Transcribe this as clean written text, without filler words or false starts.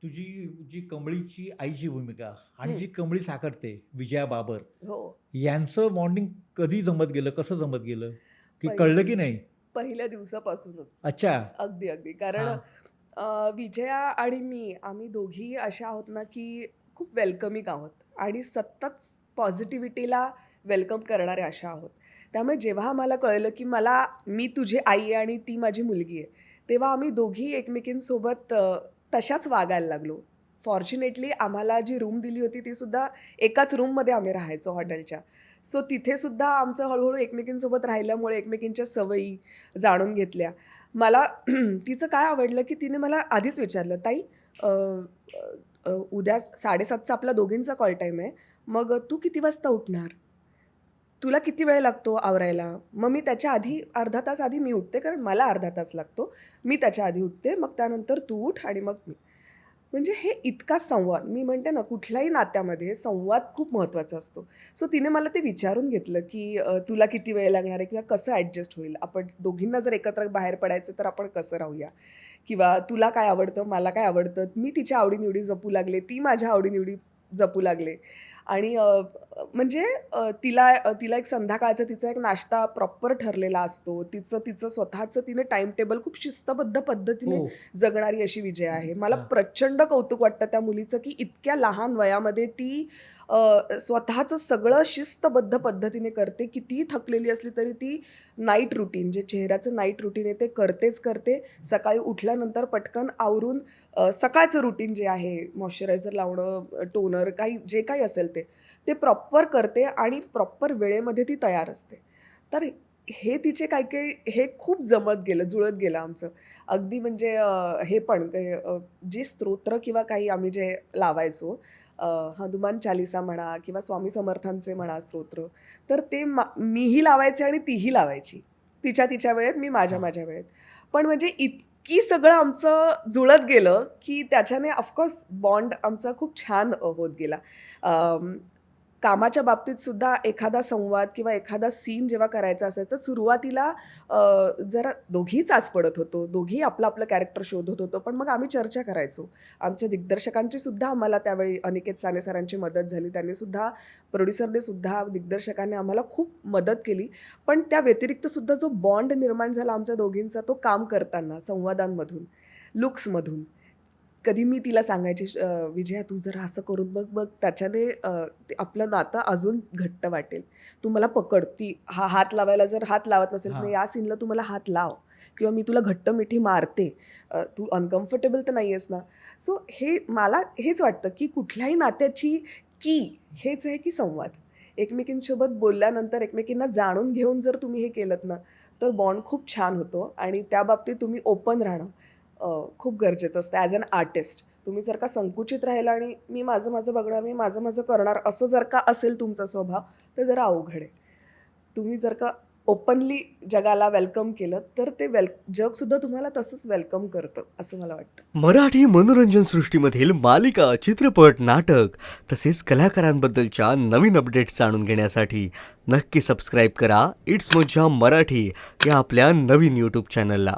तुझी जी कमळीची आईची भूमिका आणि हं. जी कमळी साकारते विजया बाबर, हो. यांचं बॉन्डिंग कधी जमत गेलं? कसं जमत गेलं? की पहि कळलं की नाही? पहिल्या दिवसापासूनच. अच्छा. अगदी, अगदी. कारण हां. विजया आणि मी आम्ही दोघीही अशा आहोत ना, की खूप वेलकमिंग आहोत आणि सतत पॉझिटिव्हिटीला वेलकम करणाऱ्या अशा आहोत. त्यामुळे जेव्हा आम्हाला कळलं, की मी तुझी आई आहे आणि ती माझी मुलगी आहे, तेव्हा आम्ही दोघी एकमेकींसोबत तशाच वागायला लागलो. फॉर्च्युनेटली आम्हाला जी रूम दिली होती ती सुद्धा एकाच रूममध्ये आम्ही राहायचो हॉटेलच्या. सो तिथे सुद्धा आमचं हळू एकमेकींसोबत राहिल्यामुळे एकमेकींच्या सवयी जाणून घेतल्या. मला तिचं काय आवडलं, की तिने मला आधीच विचारलं, "ताई अ, अ, अ, उद्या 7:30चा आपला दोघींचा कॉल टाईम आहे. मग तू किती वाजता उठणार? तुला किती वेळ लागतो आवरायला?" मग मी त्याच्या आधी अर्धा तास आधी मी उठते, कारण मला अर्धा तास लागतो. मी त्याच्या आधी उठते, मग त्यानंतर तू उठ आणि मग मी. म्हणजे हे इतका संवाद मी म्हणते ना, कुठल्याही नात्यामध्ये संवाद खूप महत्त्वाचा असतो. सो तिने मला ते विचारून घेतलं, की तुला किती वेळ लागणार आहे किंवा कसं ॲडजस्ट होईल? आपण दोघींना जर एकत्र बाहेर पडायचं तर आपण कसं राहूया? किंवा तुला काय आवडतं, मला काय आवडतं? मी तिच्या आवडी जपू लागले, ती माझ्या आवडी जपू लागले. आणि म्हणजे तिला एक संध्याकाळचा तिचा एक नाश्ता प्रॉपर ठरलेला असतो. तिचं तिचं स्वतःचं तिने टाईम टेबल खूप शिस्तबद्ध हो. पद्धतीने जगणारी अशी विजया आहे. मला हां. प्रचंड कौतुक वाटतं त्या मुलीचं, की इतक्या लहान वयामध्ये ती स्वतःचं सगळं शिस्तबद्ध पद्धतीने करते. कितीही थकलेली असली तरी ती नाईट रुटीन जे चेहऱ्याचं नाईट रुटीन आहे ते करतेच करते. सकाळी उठल्यानंतर पटकन आवरून सकाळचं रुटीन जे आहे मॉइश्चरायझर लावणं, टोनर जे काही असेल ते प्रॉपर करते आणि प्रॉपर वेळेमध्ये ती तयार असते. तर हे तिचे काही-काही हे खूप जमत गेलं, जुळत गेलं आमचं. अगदी म्हणजे हे पण जी स्तोत्र किंवा काही आम्ही जे लावायचो हनुमान चालीसा म्हणा किंवा स्वामी समर्थांचे म्हणा स्तोत्र, तर ते मीही लावायचे आणि तीही लावायची. तिच्या वेळेत, मी माझ्या वेळेत. पण म्हणजे इतकी सगळं आमचं जुळत गेलं, की त्याच्याने ऑफकोर्स बॉन्ड आमचा खूप छान होत गेला. कामाच्या बाबतीत सुद्धा एखादा संवाद किंवा एखादा सीन जेव्हा करायचा असायचा, सुरुवातीला अ, जरा दोघीही चाच पडत होतो. दोघीही आपलं कॅरेक्टर शोधत होतो. पण मग आम्ही चर्चा करायचो. आमच्या दिग्दर्शकांची सुद्धा आम्हाला त्यावेळी अनिकेत साने सरांची मदत झाली. त्यांनी सुद्धा प्रोड्युसरने सुद्धा दिग्दर्शकांनी आम्हाला खूप मदत केली. पण त्या व्यतिरिक्त सुद्धा जो बॉन्ड निर्माण झाला आमच्या दोघींचा तो काम करताना, संवादांमधून, लुक्समधून. कधी मी तिला सांगायचे "विजया तू जरा असं करून बघ, बघ त्याच्याने ते आपलं नातं अजून घट्ट वाटेल. तू मला पकड." ती हात लावायला जर हात लावत नसेल, तर हां. "या सीनला तू मला हात लाव किंवा मी तुला घट्ट मिठी मारते. तू अनकम्फर्टेबल तर नाही आहेस ना?" सो मला हेच वाटतं, की कुठल्याही नात्याची की हेच आहे, की संवाद. एकमेकींसोबत बोलल्यानंतर एकमेकींना जाणून घेऊन जर तुम्ही हे केलत ना, तर बॉन्ड खूप छान होतो आणि त्याबाबतीत तुम्ही ओपन राहणं खूप गरजेचं असतं ॲज अन आर्टिस्ट. तुम्ही जर का संकुचित राहिला आणि मी माझं बघणार, मी माझं करणार असं जर का असेल तुमचा स्वभाव, तर जरा अवघड आहे. तुम्ही जर का ओपनली जगाला वेलकम केलं, तर ते जगसुद्धा तुम्हाला तसंच वेलकम करतं, असं मला वाटतं. मराठी मनोरंजन सृष्टीमधील मालिका, चित्रपट, नाटक तसेच कलाकारांबद्दलच्या नवीन अपडेट्स जाणून घेण्यासाठी नक्की सबस्क्राईब करा इट्स मज्जा मराठी या आपल्या नवीन यूट्यूब चॅनलला.